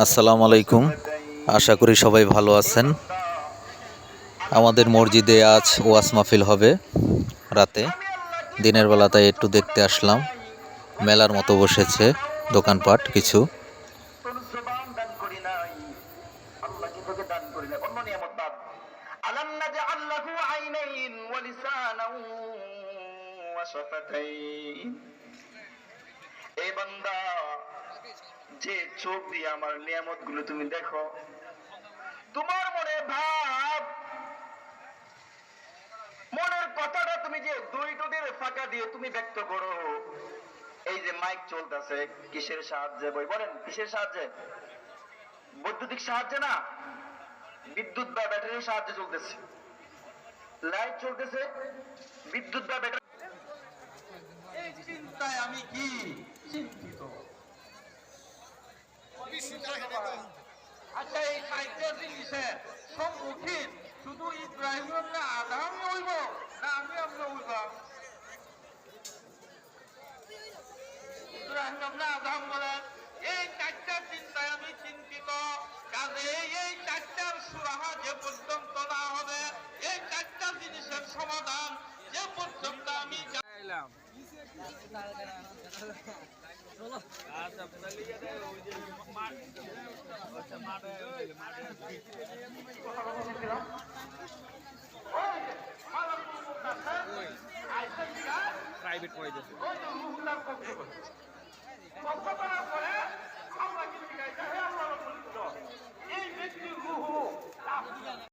আসসালামু আলাইকুম। আশা করি সবাই ভালো আছেন। আমাদের মসজিদে আজ ওয়াজ মাহফিল হবে রাতে। দিনের বেলা তাই একটু দেখতে আসলাম। মেলার মতো বসেছে, দোকানপাট কিছু। যে চোখ দিয়ে আমার নিয়ামত গুলো তুমি দেখো, তোমার মনে ভাব, মনের কথাটা তুমি যে দুই টোটের ফাঁকা দিয়ে তুমি ব্যক্ত করো। এই যে মাইক চলতেছে কিসের সাহায্যে? বই বলেন কিসের সাহায্যে? বৈদ্যুতিক সাহায্যে না, বিদ্যুৎ বা ব্যাটারির সাহায্যে চলতেছে। লাইট চলতেছে বিদ্যুৎ বা ব্যাটারি। এই চিন্তায় আমি কি চিন্তিত। আচ্ছা, এই চারটা জিনিসের সম্মুখীন শুধু ইব্রাহিম না আদাম হইব, না আমি আমরা হইবাম? ইব্রাহিম না আদাম বলেন এই চারটা চিন্তায় আমি চিন্তিত। কাজে এই চারটার সুরাহা যে পর্যন্ত না হবে, এই চারটা জিনিসের সমাধান যে পর্যন্ত আমি চাইলাম। প্রাইভেট পড়ে